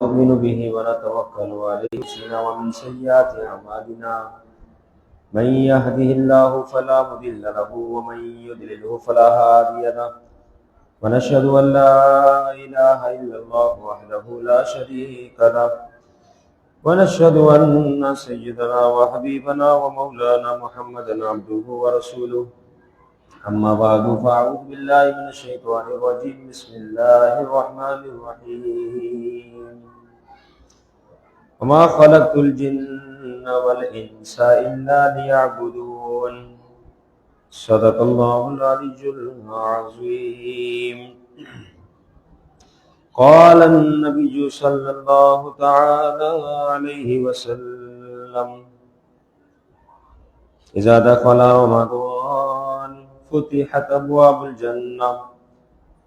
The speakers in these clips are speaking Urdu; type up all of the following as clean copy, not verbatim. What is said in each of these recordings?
ونؤمن به ونتوكل عليه ومن سيئات أعمالنا من يهده الله فلا مضل له ومن يضلله فلا هادي له ونشهد أن لا إله إلا الله وحده لا شريك له ونشهد أن سيدنا وحبيبنا ومولانا محمدا عبده ورسوله أما بعد فأعوذ بالله من الشيطان الرجيم بسم الله الرحمن الرحيم وما خلقت الجن والإنس إلا ليعبدون صدق الله العلي العظيم قال النبي صلى الله تعالى عليه وسلم إذا دخل رمضان فتحت أبواب الجنة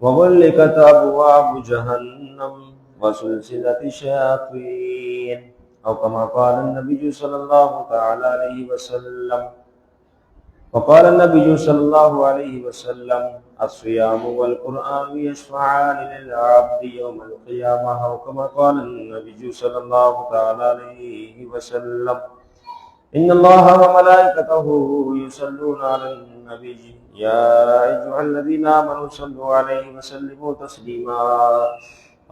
وغلقت أبواب جهنم وسلسلة الشياطين أو كما قال النبي صلى الله تعالى عليه وسلم. وقال النبي صلى الله عليه وسلم الصيام والقرآن يشفعان للعبد يوم القيامة أو كما قال النبي صلى الله تعالى عليه وسلم إن الله وملائكته يصلون على النبي يا أيها الذين آمنوا صلوا عليه وسلموا تسليما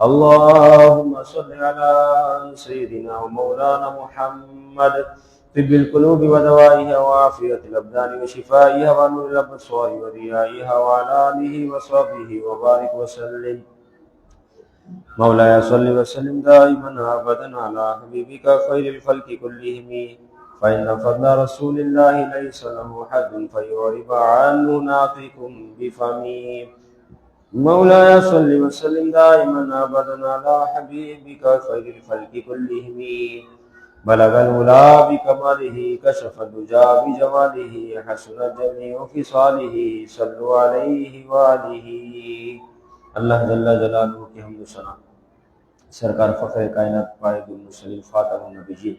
اللهم صل على سيدنا ومولانا محمد طب القلوب ودوائها وعافية الأبدان وشفائها ونور الأبصار وضيائها وعلى آله وصحبه وبارك وسلم. مولاي صل وسلم دائما أبدا على حبيبك خير الخلق كلهم فإن فضل رسول الله ليس له حد فيعرب عنه ناطق بفمه. مولاي صل وسلم دائما أبدا على حبيبك خير الخلق كلهم بلغ العلا بكماله كشف الدجى بجماله حسن جميع خصاله صلوا عليه وآله. اللہ جل جلالہ کی حمد و ثنا سرکار فخر کائنات قائد المرسلین خاتم النبیین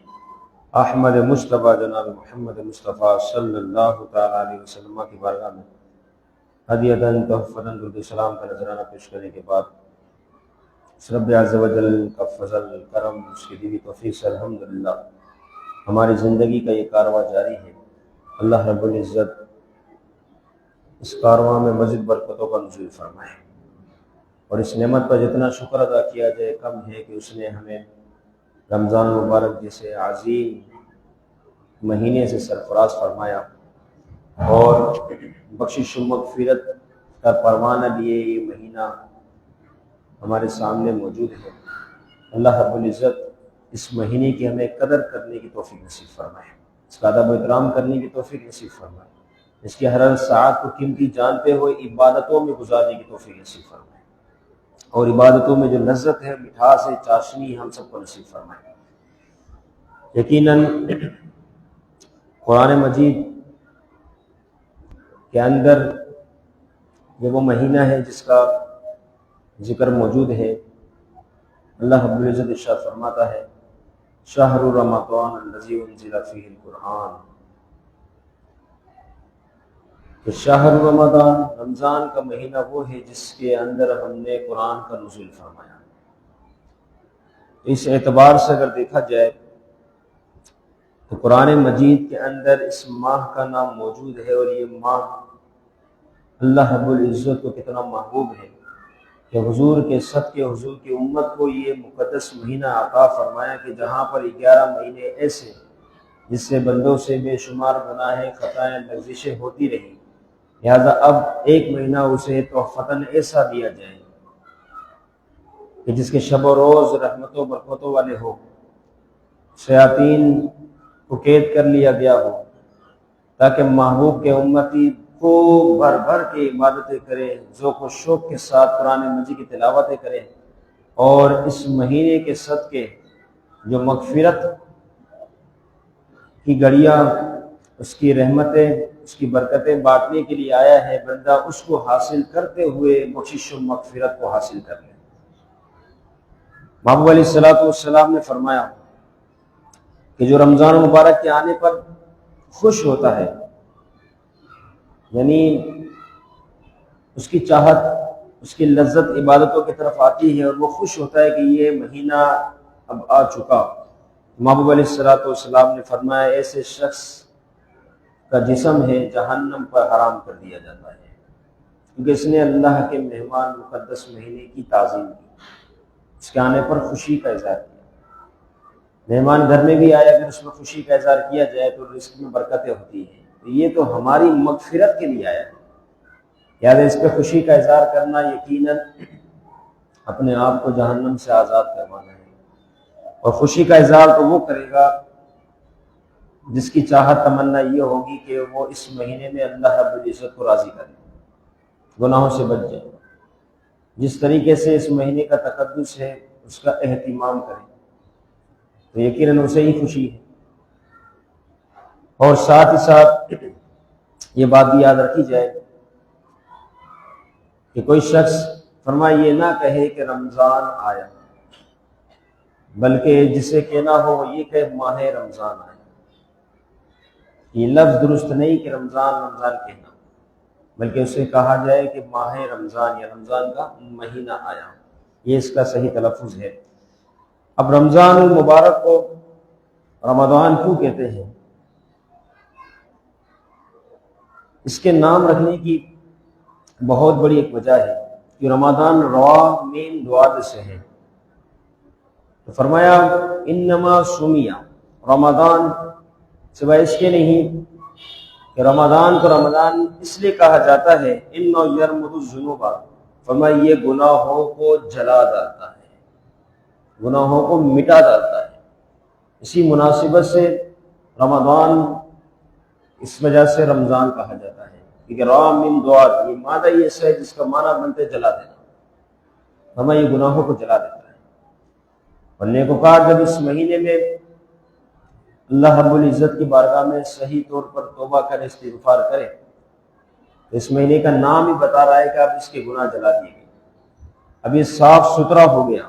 احمد مصطفیٰ جناب محمد مصطفیٰ صلی اللہ تعالیٰ علیہ وسلم کی بارگاہ میں ہدیۃً تحفۃً درود سلام کا نذرانہ پیش کرنے کے بعد رب عز و جل کا فضل کرم اس کی دی توفیق سے الحمدللہ ہماری زندگی کا یہ کارواں جاری ہے. اللہ رب العزت اس کارواں میں مزید برکتوں کا نزول فرمائے اور اس نعمت پر جتنا شکر ادا کیا جائے کم ہے کہ اس نے ہمیں رمضان مبارک جیسے عظیم مہینے سے سرفراز فرمایا اور بخشش و مغفرت کا پروانہ لیے یہ مہینہ ہمارے سامنے موجود ہے. اللہ رب العزت اس مہینے کی ہمیں قدر کرنے کی توفیق نصیب فرمائے، اس کا ادب و احترام کرنے کی توفیق نصیب فرمائے، اس کی ہر ساعت کو قیمتی جانتے ہوئے عبادتوں میں گزارنے کی توفیق نصیب فرمائے اور عبادتوں میں جو لذت ہے، مٹھاس ہے، چاشنی ہم سب کو نصیب فرمائے. یقیناً قرآن مجید کے اندر یہ وہ مہینہ ہے جس کا ذکر موجود ہے. اللہ رب العزت ارشاد فرماتا ہے شہر رمضان الذی انزل فیہ القرآن، کہ شہر رمضان رمضان کا مہینہ وہ ہے جس کے اندر ہم نے قرآن کا نزول فرمایا. اس اعتبار سے اگر دیکھا جائے تو قرآن مجید کے اندر اس ماہ کا نام موجود ہے اور یہ ماہ اللہ رب العزت کو کتنا محبوب ہے کہ حضور کے صدقے حضور کی امت کو یہ مقدس مہینہ عطا فرمایا کہ جہاں پر 11 مہینے ایسے جس سے بندوں سے بے شمار گناہیں خطائیں لغزشیں ہوتی رہی، لہذا اب ایک مہینہ اسے تحفتاً ایسا دیا جائے کہ جس کے شب و روز رحمتوں برکتوں والے ہو، شیاطین کو قید کر لیا گیا ہو، تاکہ محبوب کے امتی کو بھر بھر کے عبادتیں کریں، ذوق و شوق کے ساتھ قرآن مجید کی تلاوتیں کریں اور اس مہینے کے صدقے جو مغفرت کی گھڑیاں، اس کی رحمتیں، اس کی برکتیں بانٹنے کے لیے آیا ہے، بندہ اس کو حاصل کرتے ہوئے بخشش و مغفرت کو حاصل کر لے. محبوب علیہ السلام نے فرمایا کہ جو رمضان مبارک کے آنے پر خوش ہوتا ہے، یعنی اس کی چاہت، اس کی لذت عبادتوں کی طرف آتی ہے اور وہ خوش ہوتا ہے کہ یہ مہینہ اب آ چکا۔ محبوب علیہ السلام نے فرمایا ایسے شخص کا جسم ہے جہنم پر حرام کر دیا جاتا ہے، کیونکہ اس نے اللہ کے مہمان مقدس مہینے کی تعظیم کی، اس کے آنے پر خوشی کا اظہار کیا۔ مہمان گھر میں بھی آئے، اگر اس میں خوشی کا اظہار کیا جائے تو رزق میں برکتیں ہوتی ہیں، تو یہ تو ہماری مغفرت کے لیے آیا ہے، لہٰذا اس پہ خوشی کا اظہار کرنا یقیناً اپنے آپ کو جہنم سے آزاد کروانا ہے۔ اور خوشی کا اظہار تو وہ کرے گا جس کی چاہت تمنا یہ ہوگی کہ وہ اس مہینے میں اللہ رب العزت کو راضی کرے، گناہوں سے بچ جائے، جس طریقے سے اس مہینے کا تقدس ہے اس کا اہتمام کرے، تو یقیناً اسے ہی خوشی ہے۔ اور ساتھ ہی ساتھ یہ بات بھی یاد رکھی جائے کہ کوئی شخص فرمائے یہ نہ کہے کہ رمضان آیا، بلکہ جسے کہنا ہو وہ یہ کہ ماہ رمضان آیا۔ یہ لفظ درست نہیں کہ رمضان رمضان کہنا، بلکہ اسے کہا جائے کہ ماہ رمضان یا رمضان کا مہینہ آیا، یہ اس کا صحیح تلفظ ہے۔ اب رمضان المبارک کو رمضان کیوں کہتے ہیں؟ اس کے نام رکھنے کی بہت بڑی ایک وجہ ہے کہ رمضان را میم دواد سے ہے، تو فرمایا انما سمیہ رمضان، سوائے اس کے نہیں کہ رمضان کو رمضان اس لیے کہا جاتا ہے انہ یرمد الذنوب، فرمایا یہ گناہوں کو جلا ڈالتا ہے، گناہوں کو مٹا ڈالتا ہے۔ اسی مناسبت سے رمضان اس وجہ سے رمضان کہا جاتا ہے، کیونکہ را من دواد یہ مادہ یہ ہے جس کا معنی بنتے جلا دینا، فرمایا یہ گناہوں کو جلا دیتا ہے۔ اور نیکوکار جب اس مہینے میں اللہ رب العزت کی بارگاہ میں صحیح طور پر توبہ کرے، استغفار کرے، تو اس مہینے کا نام ہی بتا رہا ہے کہ اب اس کے گناہ جلا دیے گئے، اب یہ صاف ستھرا ہو گیا۔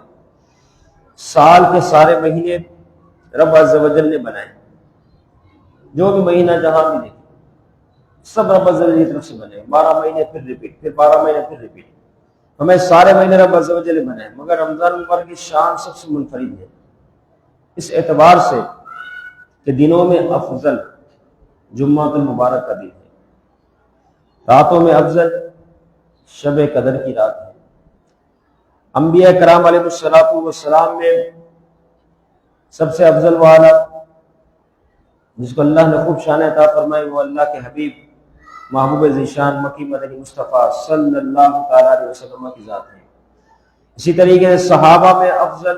سال کے سارے مہینے رب عز و جل نے بنائے، جو بھی مہینہ جہاں بھی دیکھیں سب رب عز و جل کی طرف سے بنے، 12 مہینے پھر ریپیٹ، پھر 12 مہینے پھر ریپیٹ، ہمیں سارے مہینے رب عز و جل نے بنائے، مگر رمضان مبارک کی شان سب سے منفرد ہے اس اعتبار سے کہ دنوں میں افضل جمعہ المبارک کا دن ہے، راتوں میں افضل شب قدر کی رات ہے۔ انبیاء کرام علیہ السلام میں سب سے افضل والا جس کو اللہ نے خوب شان عطا فرمائی وہ اللہ کے حبیب محبوب ذیشان مکی مدنی مصطفیٰ صلی اللہ تعالیٰ علیہ وسلم کی ذات ہے۔ اسی طریقے سے صحابہ میں افضل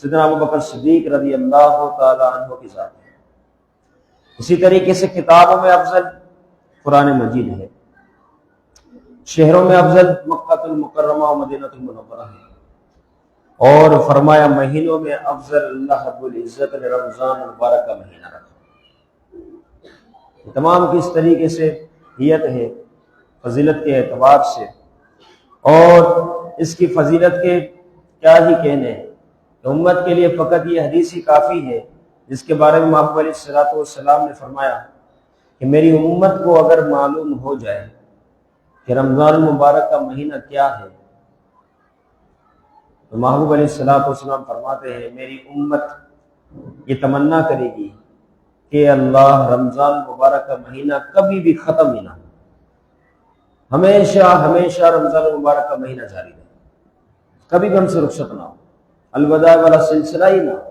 سیدنا ابوبکر صدیق رضی اللہ تعالیٰ عنہ کی ذات ہے۔ اسی طریقے سے کتابوں میں افضل قرآن مجید ہے، شہروں میں افضل مکہ المکرمہ و مدینہ المنورہ ہے، اور فرمایا مہینوں میں افضل اللہ رب العزت نے رمضان مبارک کا مہینہ رکھا۔ تمام کی اس طریقے سے حیت ہے فضیلت کے اعتبار سے، اور اس کی فضیلت کے کیا ہی کہنے ہیں کہ امت کے لیے فقط یہ حدیث ہی کافی ہے جس کے بارے میں محبوب علیہ السلام نے فرمایا کہ میری امت کو اگر معلوم ہو جائے کہ رمضان المبارک کا مہینہ کیا ہے تو محبوب علیہ السلام فرماتے ہیں میری امت یہ تمنا کرے گی کہ اللہ رمضان مبارک کا مہینہ کبھی بھی ختم ہی نہ ہو، ہمیشہ ہمیشہ رمضان مبارک کا مہینہ جاری رہے، کبھی بھی ہم سے رخصت نہ ہو، الوداع والا سلسلہ ہی نہ ہو۔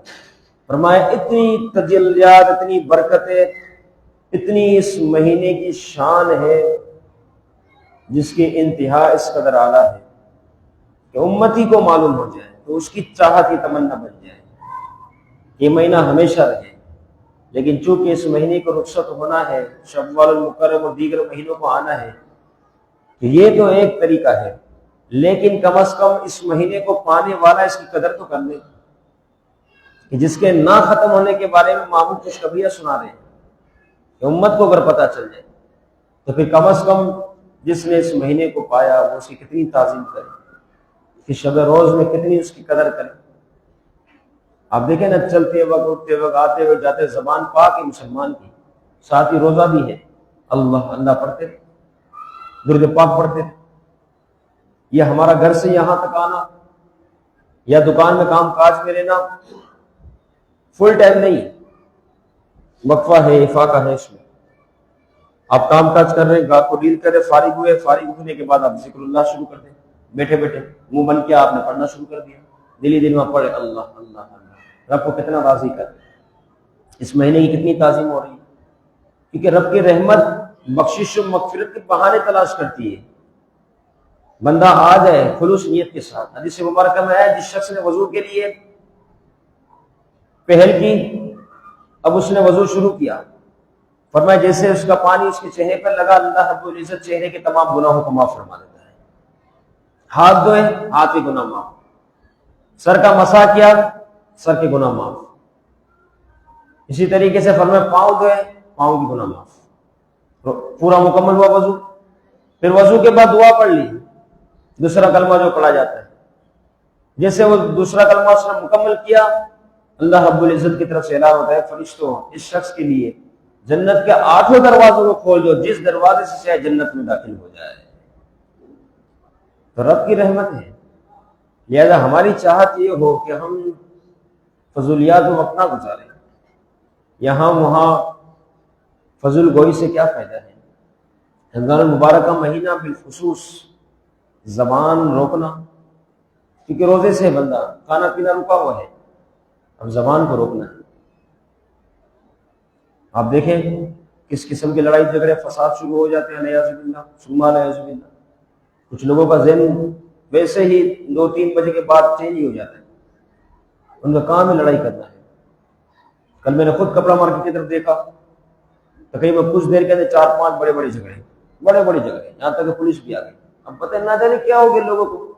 فرمایا اتنی تجلیات، اتنی برکتیں، اتنی اس مہینے کی شان ہے جس کی انتہا اس قدر اعلیٰ ہے کہ امتی کو معلوم ہو جائے تو اس کی چاہت کی تمنا بن جائے یہ مہینہ ہمیشہ رہے۔ لیکن چونکہ اس مہینے کو رخصت ہونا ہے، شوال المکرم اور دیگر مہینوں کو آنا ہے، تو یہ تو ایک طریقہ ہے، لیکن کم از کم اس مہینے کو پانے والا اس کی قدر تو کر لے کہ جس کے نہ ختم ہونے کے بارے میں معمول خوشخبریاں سنا رہے ہیں کہ امت کو اگر پتہ چل جائے تو پھر کم از کم جس نے اس مہینے کو پایا وہ اس کی کتنی تعظیم کرے، کہ شب روز میں کتنی اس کی قدر کرے۔ آپ دیکھیں نا چلتے وقت، اٹھتے وقت، آتے ہوئے جاتے، زبان پاک ہے مسلمان کی، ساتھ ہی روزہ بھی ہے، اللہ اللہ پڑھتے تھے، درود پاک پڑھتے تھے۔ یہ ہمارا گھر سے یہاں تک آنا یا دکان میں کام کاج میں رہنا فل ٹائم نہیں، وقفہ ہے، افاقہ ہے اس میں. آپ کام کاج کر رہے ہیں، گاہ کو ڈیل کر رہے، فارغ ہوئے، فارغ ہونے کے بعد آپ ذکر اللہ شروع کر دیں. بیٹھے بیٹھے منہ بند کیا، آپ نے پڑھنا شروع کر دیا، دلی دل میں پڑھے اللہ اللہ اللہ. رب کو کتنا راضی کر، اس مہینے کی کتنی تعظیم ہو رہی ہے. کیونکہ رب کی رحمت بخشش و مغفرت کے بہانے تلاش کرتی ہے. بندہ آ جائے خلوص نیت کے ساتھ. حدیث مبارکہ میں ہے جس شخص نے وضو کے لیے پہل کی، اب اس نے وضو شروع کیا، فرمایا جیسے اس کا پانی اس کے چہرے پر لگا، اللہ رب العزت چہرے کے تمام گناہوں کو معاف فرما دیتا ہے. ہاتھ دھوئے، ہاتھ کے گناہ معاف. سر کا مسح کیا، سر کے گناہ معاف. اسی طریقے سے فرمایا پاؤں دھوئے، پاؤں کی گناہ معاف. پورا مکمل ہوا وضو. پھر وضو کے بعد دعا پڑھ لی، دوسرا کلمہ جو پڑھا جاتا ہے. جیسے وہ دوسرا کلمہ اس نے مکمل کیا، اللہ رب العزت کی طرف سے اعلان ہوتا ہے فرشتوں اس شخص کے لیے جنت کے 8 دروازوں کو کھول دو، جس دروازے سے چاہے جنت میں داخل ہو جائے. تو رب کی رحمت ہے. لہذا ہماری چاہت یہ ہو کہ ہم فضولیات میں وقت نہ گزاریں. یہاں وہاں فضول گوئی سے کیا فائدہ ہے. رمضان المبارک کا مہینہ بالخصوص زبان روکنا، کیونکہ روزے سے بندہ کھانا پینا رکا ہوا ہے، اب زبان کو روکنا ہے. آپ دیکھیں کس قسم کی لڑائی جھگڑے فساد شروع ہو جاتے ہیں، نعوذ باللہ ثم نعوذ باللہ. کچھ لوگوں کا ذہن ویسے ہی 2-3 بجے کے بعد چینج ہی ہو جاتا ہے، ان کا کام ہی لڑائی کرنا ہے. کل میں نے خود کپڑا مارکیٹ کی طرف دیکھا، تقریباً کچھ دیر کے اندر 4-5 بڑے جھگڑے، یہاں تک کہ پولیس بھی آ گئی. اب پتہ نہ جانے کیا ہو گیا لوگوں کو.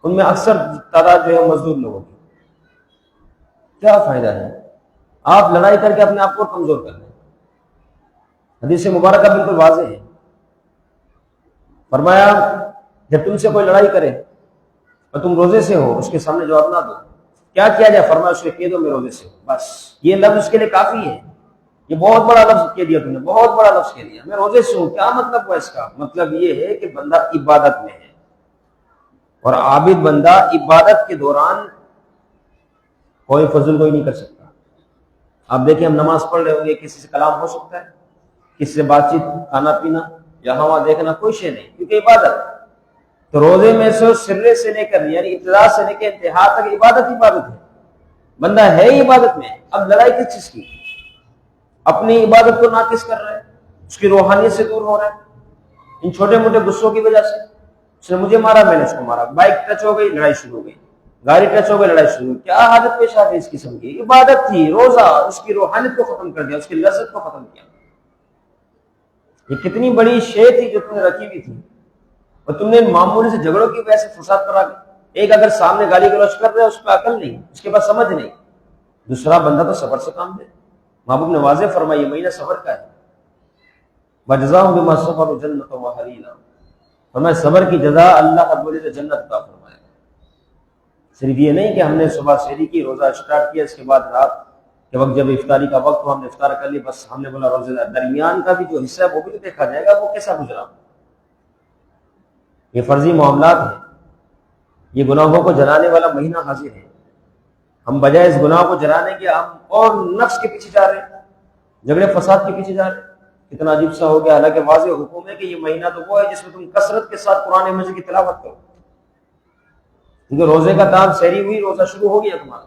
ان میں اکثر تعداد جو ہے مزدور لوگوں کی. کیا فائدہ ہے؟ آپ لڑائی کر کے اپنے آپ کو کمزور کر لیں. حدیث مبارکہ بالکل واضح ہے. فرمایا جب تم سے کوئی لڑائی کرے اور تم روزے سے ہو، اس کے سامنے جواب نہ دو. کیا کیا جائے؟ فرمایا اس کے کہہ دو میں روزے سے ہوں. بس یہ لفظ اس کے لیے کافی ہے. یہ بہت بڑا لفظ کہہ دیا تم نے، بہت بڑا لفظ کہہ دیا، میں روزے سے ہوں. کیا مطلب ہوا اس کا؟ مطلب یہ ہے کہ بندہ عبادت میں ہے، اور عابد بندہ عبادت کے دوران کوئی فضل کوئی نہیں کر سکتا. آپ دیکھیں ہم نماز پڑھ رہے ہوں گے، کسی سے کلام ہو سکتا ہے، کسی سے بات چیت، کھانا پینا، یہاں وہاں دیکھنا، کوئی شے نہیں، کیونکہ عبادت. تو روزے میں سے سرے سے لے کر یعنی ابتدا سے لے کے انتہا تک عبادت ہے. بندہ ہے ہی عبادت میں. اب لڑائی کس چیز کی؟ اپنی عبادت کو ناقص کر رہا ہے، اس کی روحانیت سے دور ہو رہا ہے ان چھوٹے موٹے غصوں کی وجہ سے. اس نے مجھے مارا، میں نے اس کو مارا، بائک ٹچ ہو گئی، لڑائی شروع ہو گئی، گاڑی ٹچ ہو گئی، لڑائی شروع ہوئی. کیا حالت پیش آ گئی اس قسم کی؟ عبادت تھی، روزہ اس کی روحانیت کو ختم کر دیا، اس کی لذت کو ختم کیا. یہ کتنی بڑی شے تھی جو تم نے رکھی ہوئی تھی، اور تم نے معمولی سے جھگڑوں کی وجہ سے فساد کرا دی. ایک اگر سامنے گالی گلوچ کر رہے اس پہ عقل نہیں، اس کے پاس سمجھ نہیں، دوسرا بندہ تو صبر سے کام دے. محبوب نے واضح فرمایا یہ مہینہ صبر کا ہے. وَجَزَاهُمْ بِمَا صَبَرُوا جَنَّةً وَحَرِيرًا. فرمایا صبر کی جزا اللہ رب العزت جنت عطا فرمائے. صرف یہ نہیں کہ ہم نے صبح سحری کی، روزہ اسٹارٹ کیا، اس کے بعد رات کے وقت جب افطاری کا وقت ہو ہم نے افطار کر لی، بس ہم نے بولا روزے دار. درمیان کا بھی جو حصہ ہے وہ بھی تو دیکھا جائے گا، وہ کیسا گزرا. یہ فرضی معاملات ہیں، یہ گناہوں کو جلانے والا مہینہ حاضر ہے. ہم بجائے اس گناہ کو جلانے کے ہم اور نفس کے پیچھے جا رہے ہیں، جھگڑے فساد کے پیچھے جا رہے ہیں. کتنا عجیب سا ہو گیا. حالانکہ واضح حکم ہے کہ یہ مہینہ تو وہ ہے جس میں تم کثرت کے ساتھ قرآن مجید کی تلاوت کرو. کیونکہ روزے کا کام سحری ہوئی، روزہ شروع ہو گیا تمہارا،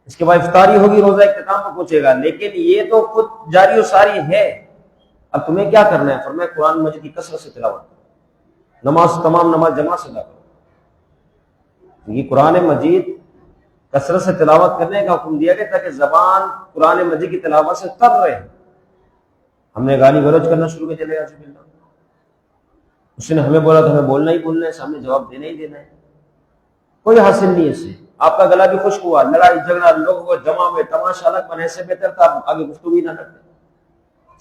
اس کے بعد افطاری ہوگی، روزہ اختتام پر پہنچے گا. لیکن یہ تو خود جاری و ساری ہے. اب تمہیں کیا کرنا ہے؟ فرمایا قرآن مجید کی کثرت سے تلاوت کرو، نماز تمام نماز جماعت سے ادا کرو. یہ قرآن مجید کثرت سے تلاوت کرنے کا حکم دیا گیا تاکہ زبان قرآن مجید کی تلاوت سے تر رہے. ہم نے گالی گلوچ کرنا شروع کر دیا. اس نے ہمیں بولا تو ہمیں بولنا ہی بولنا ہے، سامنے جواب دینا ہی دینا ہے. کوئی حاصل نہیں ہے اس سے. آپ کا گلا بھی خشک ہوا، لڑائی جھگڑا، لوگوں کو جمع ہوئے، تماشا الگ بنے، سے بہتر تھا آپ آگے گفتگو ہی نہ کرتے.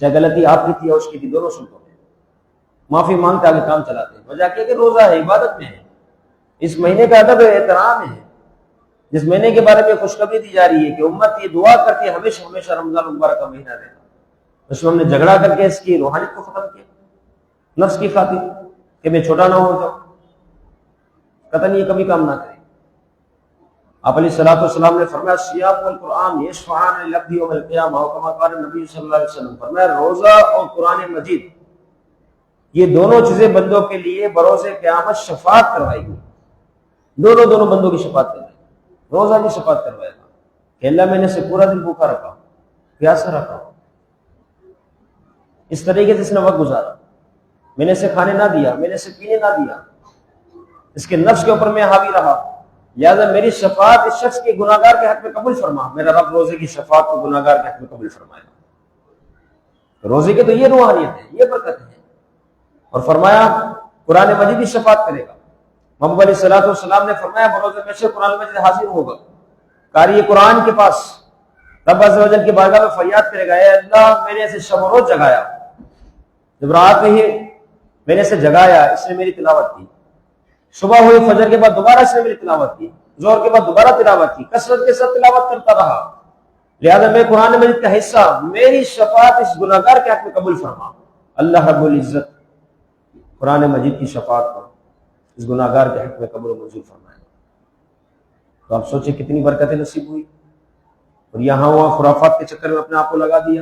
چاہے غلطی آپ کی تھی اور اس کی تھی، دونوں سنتوں میں معافی مانگتے آگے کام چلاتے. وجہ کیا کہ روزہ ہے، عبادت میں ہے. اس مہینے کا ادب ہے، احترام ہے. جس مہینے کے بارے میں خوشخبری دی جا رہی ہے کہ امت یہ دعا کرتی ہے ہمیشہ ہمیشہ رمضان المبارک کا مہینہ رہے. اس میں ہم نے جھگڑا کر کے اس کی روحانیت کو ختم کیا، نفس کی خاطر کہ میں چھوٹا نہ ہو جاؤں. قطعاً یہ کبھی کام نہ کرے. آپ علیہ الصلوۃ والسلام نے فرمایا سیام والقرآن یشفعان للعبد یوم القیامہ، اور کما قال نبی صلی اللہ علیہ وسلم، فرمایا روزہ اور قرآن مجید یہ دونوں چیزیں بندوں کے لیے بروز قیامت شفاعت کروائے گی، دونوں بندوں کی شفاعت کرے گی۔ روزہ بھی شفاعت کروائے گا کہ اللہ میں نے سے پورا دن بھوکا رکھا، پیاسا رکھا، اس طریقے سے اس نے وقت گزارا، میں نے اسے کھانے نہ دیا، میں نے اسے پینے نہ دیا، اس کے نفس کے اوپر میں حاوی رہا، لہذا میری شفاعت اس شخص کے گناہگار کے حق میں قبول فرما۔ میرا رب روزے کی شفاعت کو گناہگار کے حق میں قبول فرمائے گا۔ روزے کے تو یہ روحانیت ہے، یہ برکت ہے۔ اور فرمایا قرآن مجید کی شفاعت کرے گا۔ محمد علیہ الصلوۃ والسلام نے فرمایا بروز محشر قرآن مجید حاضر ہوگا، قاری قرآن کے پاس رب عز و جل کی بارگاہ میں فریاد کرے گا، اے اللہ میں نے اسے شب و روز جگایا، جب رات میں ہی میں نے اسے جگایا، اس نے میری تلاوت کی، صبح ہوئی فجر کے بعد دوبارہ اس نے میری تلاوت کی، ظہر کے بعد دوبارہ تلاوت کی، کثرت کے ساتھ تلاوت کرتا رہا، لہذا میں قرآن مجید کا حصہ، میری شفاعت اس گناہگار کے حق میں قبول فرما۔ اللہ رب العزت قرآن مجید کی شفاعت کو اس گناہگار کے حق میں قبول و منظور فرمائے گا۔ تو آپ سوچیں کتنی برکتیں نصیب ہوئی، اور یہاں وہاں خرافات کے چکر میں اپنے آپ کو لگا دیا،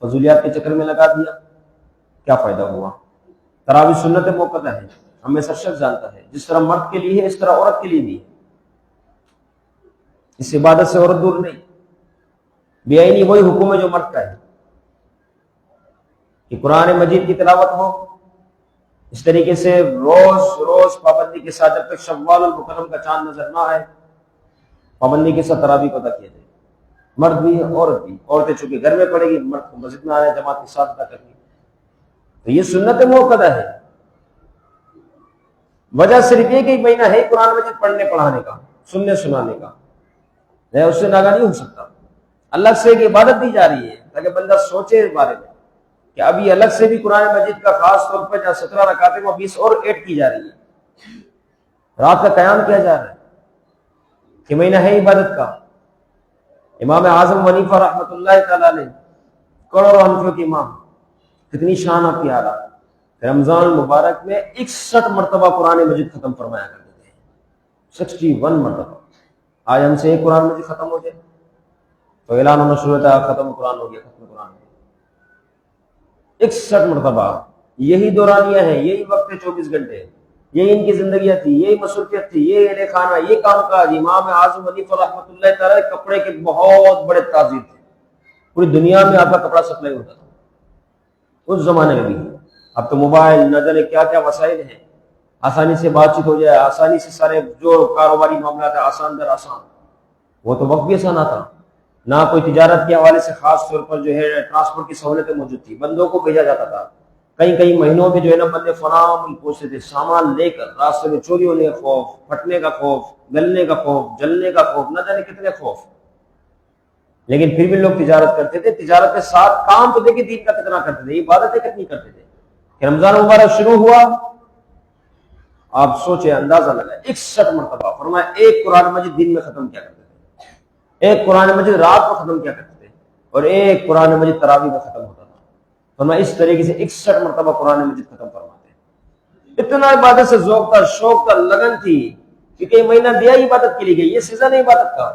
فضولیات کے چکر میں لگا دیا، کیا فائدہ ہوا؟ تراویح سنت موقتہ ہے، ہمیں سب شخص جانتا ہے، جس طرح مرد کے لیے ہے اس طرح عورت کے لیے بھی ہے، اس عبادت سے عورت دور نہیں، بے عینی وہی حکم ہے جو مرد کا ہے کہ قرآن مجید کی تلاوت ہو، اس طریقے سے روز پابندی کے ساتھ، جب تک شوال المکرم کا چاند نظر نہ آئے پابندی کے ساتھ تراویح کو ادا کیا جائے، مرد بھی عورت بھی، عورتیں چونکہ گھر میں پڑے گی، مرد کو مسجد میں آنا جماعت کے ساتھ ادا کرنی، تو یہ سنت موقدہ ہے۔ وجہ صرف یہ کہ ایک مہینہ ہے قرآن مجید پڑھنے پڑھانے کا، سننے سنانے کا، اس سے ناگا نہیں ہو سکتا۔ الگ سے ایک عبادت دی جا رہی ہے تاکہ بندہ سوچے اس بارے میں کہ ابھی الگ سے بھی قرآن مجید کا خاص طور پر جہاں 17 رکعتیں وہ 20 اور ایڈ کی جا رہی ہے، رات کا قیام کیا جا رہا ہے، کہ مہینہ ہے عبادت کا۔ امام اعظم حنیفہ رحمۃ اللہ تعالی علیہ، کروڑوں حنفیوں کے امام، کتنی شان آپ کی اعلیٰ، رمضان المبارک میں 61 مرتبہ قرآن مجید ختم فرمایا کرتے تھے، 61 مرتبہ۔ آج ہم سے ایک قرآن مجید ختم ہو جائے تو اعلان ہونا شروع ہوتا ہے ختم قرآن ہو گیا، ختم قرآن ہو گیا۔ 61 مرتبہ، یہی دورانیہ ہے، یہی وقت ہے 24 گھنٹے، یہی ان کی زندگیاں تھی، یہی مصروفیت تھی، یہ اہل خانہ، یہ کام کاج۔ امام اعظم حنیفہ رحمۃ اللہ تعالی کپڑے کے بہت بڑے تاجر تھے، پوری دنیا میں آپ کا کپڑا سپلائی ہوتا تھا اس زمانے میں بھی۔ اب تو موبائل نہ جانے کیا کیا وسائل ہیں، آسانی سے بات چیت ہو جائے، آسانی سے سارے جو کاروباری معاملات ہیں آسان در آسان۔ وہ تو وقت بھی آسان تھا، نہ کوئی تجارت کے حوالے سے خاص طور پر جو ہے ٹرانسپورٹ کی سہولتیں موجود تھی، بندوں کو بھیجا جاتا تھا، کئی مہینوں میں جو ہے نا بندے فراہم پہنچتے تھے، سامان لے کر، راستے میں چوری ہونے کا خوف، پھٹنے کا خوف، گلنے کا خوف، جلنے کا خوف، نہ جانے کتنے خوف، لیکن پھر بھی لوگ تجارت کرتے تھے۔ تجارت کے ساتھ کام تو دیکھیں دین کا کتنا کرتے تھے، عبادتیں کتنی کرتے تھے۔ کہ رمضان مبارک شروع ہوا، آپ سوچیں، اندازہ لگائیں، 61 مرتبہ فرمایا ایک قرآن مجید دن میں ختم کیا کرتے تھے، ایک قرآن مجید رات کو ختم کیا کرتے تھے، اور ایک قرآن مجید تراویح میں ختم ہوتا تھا۔ فرمایا اس طریقے سے 61 مرتبہ قرآن مجید ختم فرماتے ہیں۔ اتنا عبادت سے ذوق تھا، شوق تھا، لگن تھی، کیونکہ یہ مہینہ دیا ہی عبادت کے لیے گئی، یہ سیزن ہے عبادت کا۔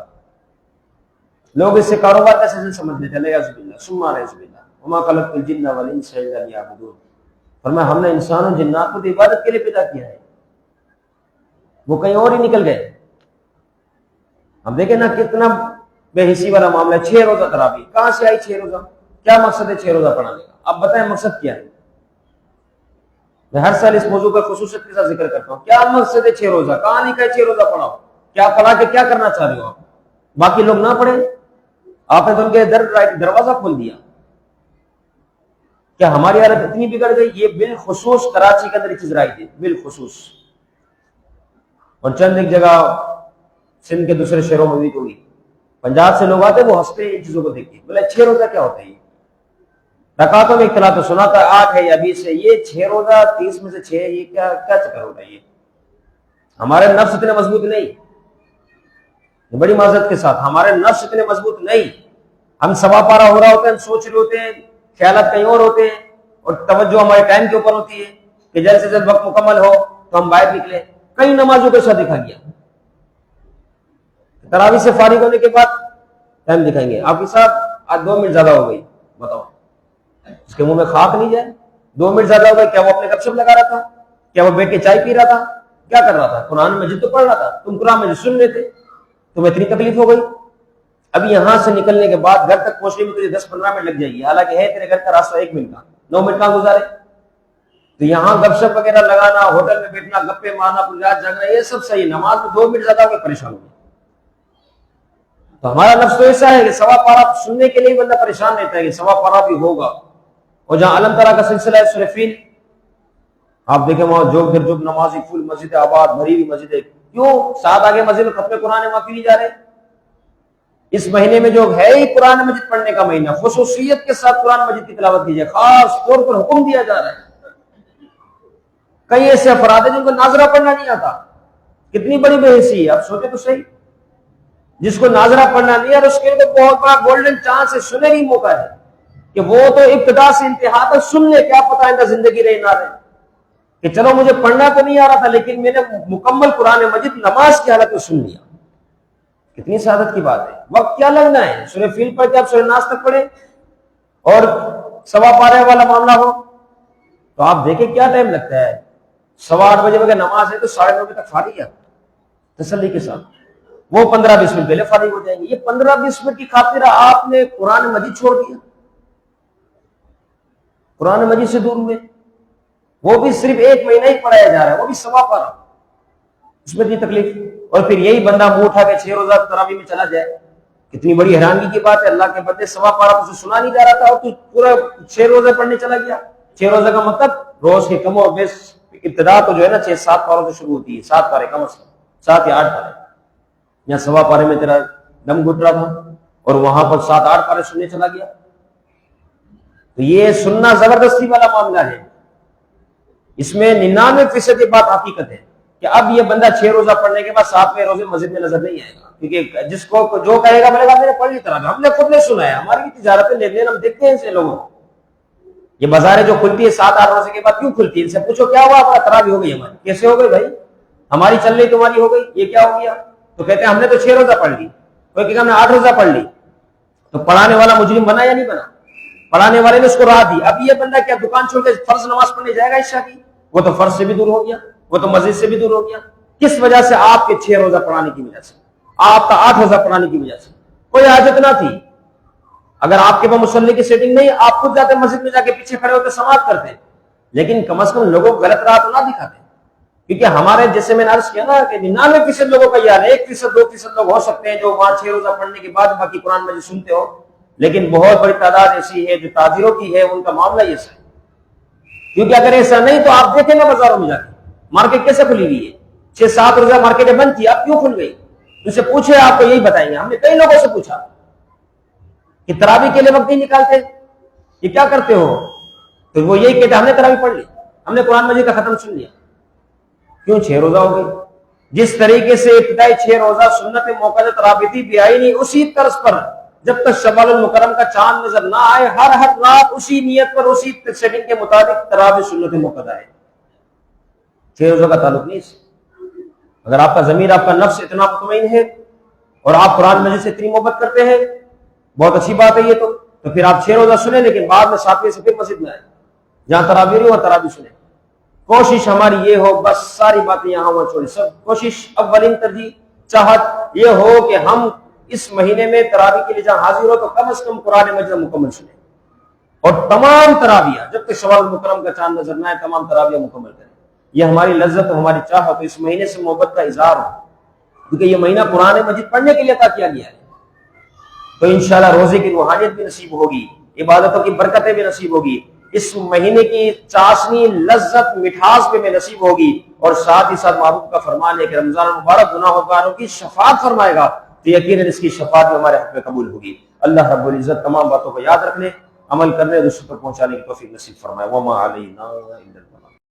لوگ اس سے کاروبار کا سیزن سمجھ لیتے ہیں، اعوذ باللہ ثم اعوذ باللہ، وما خلقت الجن والانس الا لیعبدون۔ فرمایا ہم نے انسان اور جنات کو عبادت کے لیے پیدا کیا ہے، وہ کہیں اور ہی نکل گئے۔ ہم دیکھیں نا کتنا بے حسی والا معاملہ ہے، 6 روزہ تراویح، کہاں سے آئی 6 روزہ؟ کیا مقصد ہے 6 روزہ پڑھانے کا؟ آپ بتائیں مقصد کیا ہے؟ میں ہر سال اس موضوع کا خصوصیت کے ساتھ ذکر کرتا ہوں، کیا مقصد ہے 6 روزہ؟ کہاں لکھا ہے 6 روزہ پڑھاؤ؟ کیا پڑھا کے کیا کرنا چاہ رہے ہو آپ؟ باقی لوگ نہ پڑھیں؟ آپ نے تو ان کے دروازہ کھول دیا۔ کیا ہماری حالت اتنی بگڑ گئی؟ یہ بالخصوص کراچی کے اندر ایک چیز رائی تھی، بالخصوص، اور چند ایک جگہ سندھ کے دوسرے شہروں میں بھی ہوئی۔ پنجاب سے لوگ آتے وہ ہنستے ان چیزوں کو دیکھ کے، بولے 6 روزہ کیا ہوتا ہے؟ یہ رکعتوں میں اختلاف تو سنا تھا 8 ہے یا 20 ہے، یہ 6 روزہ 30 میں سے 6، یہ کیا چکر ہوتا ہے؟ یہ ہمارے نفس اتنے مضبوط نہیں، بڑی معذرت کے ساتھ ہمارے نفس اتنے مضبوط نہیں، ہم سوا پارا ہو رہا ہوتے ہیں، ہم سوچ رہے ہوتے ہیں، خیالات کہیں اور ہوتے ہیں، اور توجہ ہمارے ٹائم کے اوپر ہوتی ہے کہ جلد سے جلد وقت مکمل ہو تو ہم باہر نکلیں۔ کئی نمازوں کے ساتھ دیکھا گیا تراویح سے فارغ ہونے کے بعد ٹائم دکھائیں گے، آپ کے ساتھ آج 2 منٹ زیادہ ہو گئی، بتاؤ اس کے منہ میں خاک نہیں جائے؟ 2 منٹ زیادہ ہو گئے، کیا وہ اپنے گپ شپ لگا رہا تھا؟ کیا وہ بیٹھ کے چائے پی رہا تھا؟ کیا کر رہا تھا؟ قرآن مجید تو پڑھ رہا تھا، تم قرآن مجید سن رہے تھے، تمہیں اتنی تکلیف ہو گئی؟ ابھی یہاں سے نکلنے کے بعد گھر تک پہنچنے میں تجھے 10-15 منٹ لگ جائے گی، حالانکہ ہے تیرے گھر کا راستہ 1 منٹ کا، 9 منٹ کا گزارے؟ تو یہاں گپ شپ وغیرہ لگانا، ہوٹل میں بیٹھنا، گپے مارنا، پوری رات جاگنا، یہ سب صحیح، نماز میں 2 منٹ زیادہ ہو گئے پریشان ہو گئے۔ تو ہمارا لفظ تو ایسا ہے کہ سوا پارا سننے کے لیے بندہ پریشان رہتا ہے کہ سوا پارا بھی ہوگا۔ اور جہاں علم ترا کا سلسلہ ہے سورہ فیل، آپ دیکھیں وہاں جو پھر جو نمازی فل مسجد آباد بھری ہوئی مسجد ہے، کیوں ساتھ آگے مسجد میں ختم قرآن وہاں کیوں نہیں جا رہے؟ اس مہینے میں جو ہے ہی قرآن مجید پڑھنے کا مہینہ، خصوصیت کے ساتھ قرآن مجید کی تلاوت کیجیے، خاص طور پر حکم دیا جا رہا ہے۔ کئی ایسے افراد ہیں جن کو ناظرہ پڑھنا نہیں آتا، کتنی بڑی بے حسی ہے، آپ سوچے تو صحیح، جس کو ناظرہ پڑھنا نہیں ہے اور اس کے لیے بہت بڑا گولڈن چانس ہے، سنہری موقع ہے کہ وہ تو ابتدا سے انتہا تک سن لے، کیا پتہ ہے زندگی رہے نہ رہے، کہ چلو مجھے پڑھنا تو نہیں آ رہا تھا لیکن میں نے مکمل قرآن مجید نماز کی حالت میں سن لیا۔ کتنی سعادت کی بات ہے، وقت کیا لگنا ہے، سورہ فیل پڑھ کے آپ سورہ ناس تک پڑھیں اور سوا پارے والا معاملہ ہو تو آپ دیکھیں کیا ٹائم لگتا ہے۔ 8:15 بجے اگر نماز ہے تو 9:30 بجے تک فارغ ہے تسلی کے ساتھ، وہ 15-20 منٹ پہلے فارغ ہو جائیں گے۔ یہ 15-20 منٹ کی خاطر آپ نے قرآن مجید چھوڑ دیا، قرآن مجید سے دور ہوئے، وہ بھی صرف 1 مہینہ ہی پڑھایا جا رہا ہے، وہ بھی سوا پارا، اس میں اتنی تکلیف، اور پھر یہی بندہ منہ اٹھا کے 6 روزہ تراویح میں چلا جائے، کتنی بڑی حیرانگی کی بات ہے۔ اللہ کے بندے سوا پارا تجھے سنا نہیں جا رہا تھا اور تو پورا 6 روزے پڑھنے چلا گیا۔ 6 روزے کا مطلب روز کے کم و بیش ابتدا تو جو ہے نا 6-7 پاروں سے شروع ہوتی ہے، 7 پارے کم از کم، 7 یا 8 پارے، یا سوا پارے میں تیرا دم گھٹ رہا تھا اور وہاں پر 7-8 پارے سننے چلا گیا، تو یہ سننا زبردستی والا معاملہ ہے۔ اس میں 99% یہ بات حقیقت ہے کہ اب یہ بندہ 6 روزہ پڑھنے کے بعد 7ویں روزے مسجد میں نظر نہیں آئے گا، کیونکہ جس کو جو کہے گا بولے گا میں نے پڑھ لی تراویح، ہم نے خود نے سنا ہے، ہماری بھی تجارت ہے، لین دین ہم دیکھتے ہیں ایسے لوگوں کو۔ یہ بازاریں جو کھلتی ہے 7-8 روزے کے بعد کیوں کھلتی ہے؟ ان سے پوچھو کیا ہوا، ہمارا تراویح ہو گئی، ہماری کیسے ہو گئی بھائی، ہماری چل رہی تمہاری ہو گئی، یہ کیا ہو گیا؟ تو کہتے ہیں ہم نے تو 6 روزہ پڑھ لی، کوئی کہتا ہم نے 8 روزہ پڑھ لی، تو پڑھانے والا مجرم بنا یا نہیں بنا؟ پڑھانے والے نے اس کو راہ دی۔ اب یہ بندہ کیا دکان چھوڑ کے فرض نماز پڑھنے جائے گا عشاء کی؟ وہ تو فرض سے بھی دور ہو گیا، وہ تو مسجد سے بھی دور ہو گیا۔ کس وجہ سے؟ آپ کے 6 روزہ پڑھانے کی وجہ سے، آپ کا 8 روزہ پڑھانے کی وجہ سے۔ کوئی حاجت نہ تھی، اگر آپ کے پاس مصلی کی سیٹنگ نہیں، آپ خود جاتے مسجد میں جا کے پیچھے کھڑے ہوتے سماعت کرتے، لیکن کم از کم لوگوں کو غلط راہ تو نہ دکھاتے، کیونکہ ہمارے جیسے میں نے عرض کیا نا کہ 99% لوگوں کا یار 1%, 2% لوگ ہو سکتے ہیں جو وہاں 6 روزہ پڑھنے کے بعد باقی قرآن مجید سنتے ہو، لیکن بہت بڑی تعداد ایسی ہے جو تاجروں کی ہے، ان کا معاملہ یہ ہے۔ کیونکہ اگر ایسا نہیں تو آپ دیکھیں گے بازاروں میں جا کے مارکیٹ کیسے کھلی ہوئی ہے، 6-7 روزہ مارکیٹیں بند تھی، اب کیوں کھل گئی؟ ان سے پوچھے آپ کو یہی بتائیں گے، ہم نے کئی لوگوں سے پوچھا کہ تراویح کے لیے وقت نہیں نکالتے، یہ کیا کرتے ہو؟ تو وہ یہی کہتے ہم نے تراویح پڑھ لی، ہم نے قرآن مجید کا ختم سن لیا۔ کیوں 6 روزہ ہو گئی؟ جس طریقے سے ابتدائی 6 روزہ سنت موقع تراویح تھی بھی آئی نہیں، اسی طرز پر جب تک شوال المکرم کا چاند نظر نہ آئے ہر رات اسی نیت پر اسی سیٹنگ کے مطابق تراویح سنت موقع ہے۔ 6 روزہ کا تعلق نہیں اس سے۔ اگر آپ کا ضمیر، آپ کا نفس اتنا مطمئن ہے اور آپ قرآن مجید سے اتنی محبت کرتے ہیں، بہت اچھی بات ہے یہ تو پھر آپ 6 روزہ سنیں، لیکن بعد میں 7ویں سے پھر مسجد میں آئیں، جہاں تراویح ہو وہاں تراویح سنیں۔ کوشش ہماری یہ ہو، بس ساری باتیں یہاں وہاں چھوڑیں، سب کوشش اولین ترجیح چاہت یہ ہو کہ ہم اس مہینے میں تراویح کے لیے جہاں حاضر ہو تو کم از کم قرآن مجید مکمل سنیں، اور تمام تراویح جب تک شوال المکرم کا چاند نظر نہ آئے تمام تراویح مکمل کریں۔ یہ ہماری لذت اور ہماری چاہت، اس مہینے سے محبت کا اظہار ہو، کیونکہ یہ مہینہ قرآن مجید پڑھنے کے لیے عطا کیا گیا ہے۔ تو انشاءاللہ روزے کی روحانیت بھی نصیب ہوگی، عبادتوں کی برکتیں بھی نصیب ہوگی، اس مہینے کی چاشنی لذت مٹھاس بھی میں نصیب ہوگی، اور ساتھ ہی ساتھ محبوب کا فرمان ہے کہ رمضان المبارک گناہ گاروں کی شفاعت فرمائے گا، تو یقیناً اس کی شفاعت بھی ہمارے حق میں قبول ہوگی۔ اللہ رب العزت تمام باتوں کو یاد رکھنے، عمل کرنے اور دوسروں تک پہنچانے کی توفیق نصیب فرمائے۔ وما علینا الا البلاغ۔